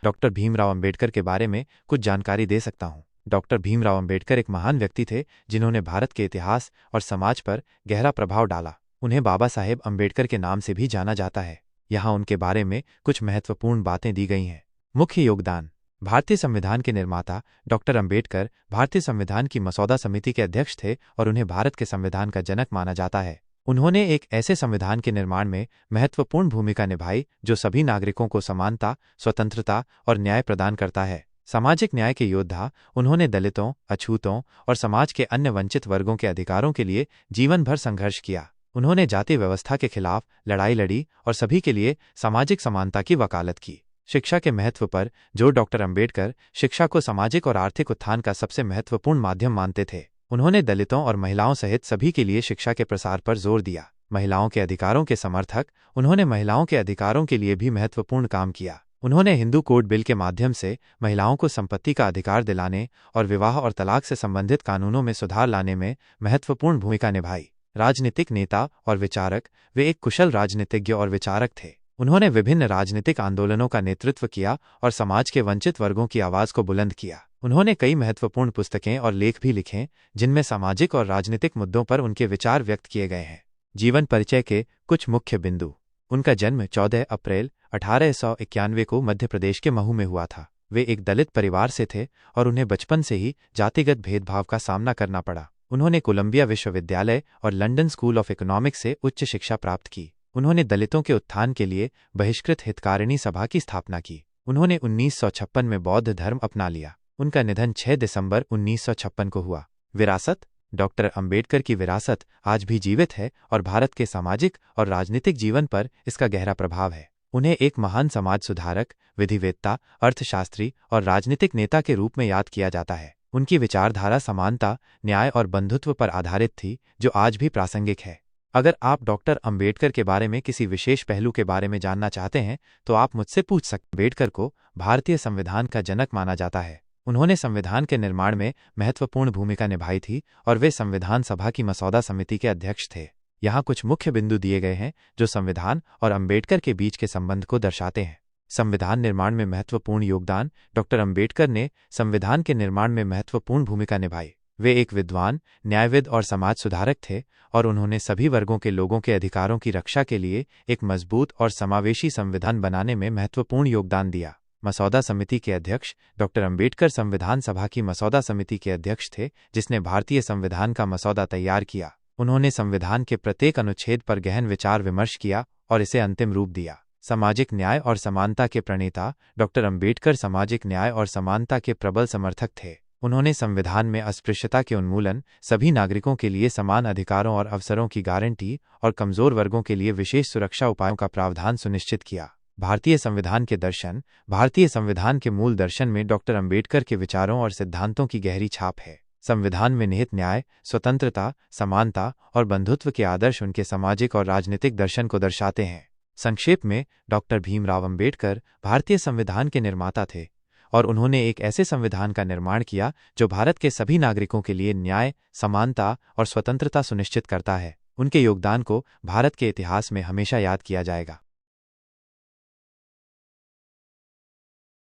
Doctor Bhimrao Ambedkar के बारे में कुछ जानकारी दे सकता हूँ। डॉक्टर भीमराव अंबेडकर एक महान व्यक्ति थे जिन्होंने भारत के इतिहास और समाज पर गहरा प्रभाव डाला। उन्हें बाबा साहेब अंबेडकर के नाम से भी जाना जाता है। यहाँ उनके बारे में कुछ महत्वपूर्ण बातें दी गई हैं। मुख्य योगदान। भारतीय संविधान के निर्माता डॉक्टर अंबेडकर भारतीय संविधान की मसौदा समिति के अध्यक्ष थे और उन्हें भारत के संविधान का जनक माना जाता है। उन्होंने एक ऐसे संविधान के निर्माण में महत्वपूर्ण भूमिका निभाई जो सभी नागरिकों को समानता, स्वतंत्रता और न्याय प्रदान करता है। सामाजिक न्याय के योद्धा, उन्होंने दलितों, अछूतों और समाज के अन्य वंचित वर्गों के अधिकारों के लिए जीवन भर संघर्ष किया। उन्होंने जाति व्यवस्था के खिलाफ लड़ाई लड़ी और सभी के लिए सामाजिक समानता की वकालत की। शिक्षा के महत्व पर जोर। डॉक्टर अंबेडकर शिक्षा को सामाजिक और आर्थिक उत्थान का सबसे महत्वपूर्ण माध्यम मानते थे। उन्होंने दलितों और महिलाओं सहित सभी के लिए शिक्षा के प्रसार पर जोर दिया। महिलाओं के अधिकारों के समर्थक, उन्होंने महिलाओं के अधिकारों के लिए भी महत्वपूर्ण काम किया। उन्होंने हिंदू कोड बिल के माध्यम से महिलाओं को संपत्ति का अधिकार दिलाने और विवाह और तलाक से संबंधित कानूनों में सुधार लाने में महत्वपूर्ण भूमिका निभाई। राजनीतिक नेता और विचारक। वे एक कुशल राजनीतिज्ञ और विचारक थे। उन्होंने विभिन्न राजनीतिक आंदोलनों का नेतृत्व किया और समाज के वंचित वर्गों की आवाज को बुलंद किया। उन्होंने कई महत्वपूर्ण पुस्तकें और लेख भी लिखे जिनमें सामाजिक और राजनीतिक मुद्दों पर उनके विचार व्यक्त किए गए हैं। जीवन परिचय के कुछ मुख्य बिंदु। उनका जन्म 14 अप्रैल 1891 को मध्य प्रदेश के महू में हुआ था। वे एक दलित परिवार से थे और उन्हें बचपन से ही जातिगत भेदभाव का सामना करना पड़ा। उन्होंने कोलंबिया विश्वविद्यालय और लंदन स्कूल ऑफ इकोनॉमिक्स से उच्च शिक्षा प्राप्त की। उन्होंने दलितों के उत्थान के लिए बहिष्कृत हितकारिणी सभा की स्थापना की। उन्होंने 1956 में बौद्ध धर्म अपना लिया। उनका निधन 6 दिसंबर 1956 को हुआ। विरासत। डॉक्टर अंबेडकर की विरासत आज भी जीवित है और भारत के सामाजिक और राजनीतिक जीवन पर इसका गहरा प्रभाव है। उन्हें एक महान समाज सुधारक, विधिवेत्ता, अर्थशास्त्री और राजनीतिक नेता के रूप में याद किया जाता है। उनकी विचारधारा समानता, न्याय और बंधुत्व पर आधारित थी, जो आज भी प्रासंगिक है। अगर आप डॉक्टर अंबेडकर के बारे में किसी विशेष पहलू के बारे में जानना चाहते हैं तो आप मुझसे पूछ सकते हैं। अंबेडकर को भारतीय संविधान का जनक माना जाता है। उन्होंने संविधान के निर्माण में महत्वपूर्ण भूमिका निभाई थी और वे संविधान सभा की मसौदा समिति के अध्यक्ष थे। यहाँ कुछ मुख्य बिंदु दिए गए हैं जो संविधान और अंबेडकर के बीच के संबंध को दर्शाते हैं। संविधान निर्माण में महत्वपूर्ण योगदान। डॉक्टर अंबेडकर ने संविधान के निर्माण में महत्वपूर्ण भूमिका निभाई। वे एक विद्वान, न्यायविद और समाज सुधारक थे और उन्होंने सभी वर्गों के लोगों के अधिकारों की रक्षा के लिए एक मजबूत और समावेशी संविधान बनाने में महत्वपूर्ण योगदान दिया। मसौदा समिति के अध्यक्ष। डॉक्टर अंबेडकर संविधान सभा की मसौदा समिति के अध्यक्ष थे जिसने भारतीय संविधान का मसौदा तैयार किया। उन्होंने संविधान के प्रत्येक अनुच्छेद पर गहन विचार विमर्श किया और इसे अंतिम रूप दिया। सामाजिक न्याय और समानता के प्रणेता। डॉक्टर अंबेडकर सामाजिक न्याय और समानता के प्रबल समर्थक थे। उन्होंने संविधान में अस्पृश्यता के उन्मूलन, सभी नागरिकों के लिए समान अधिकारों और अवसरों की गारंटी और कमजोर वर्गों के लिए विशेष सुरक्षा उपायों का प्रावधान सुनिश्चित किया। भारतीय संविधान के दर्शन। भारतीय संविधान के मूल दर्शन में डॉक्टर अंबेडकर के विचारों और सिद्धांतों की गहरी छाप है। संविधान में निहित न्याय, स्वतंत्रता, समानता और बंधुत्व के आदर्श उनके सामाजिक और राजनीतिक दर्शन को दर्शाते हैं। संक्षेप में, डॉक्टर भीमराव अंबेडकर भारतीय संविधान के निर्माता थे और उन्होंने एक ऐसे संविधान का निर्माण किया जो भारत के सभी नागरिकों के लिए न्याय, समानता और स्वतंत्रता सुनिश्चित करता है। उनके योगदान को भारत के इतिहास में हमेशा याद किया जाएगा।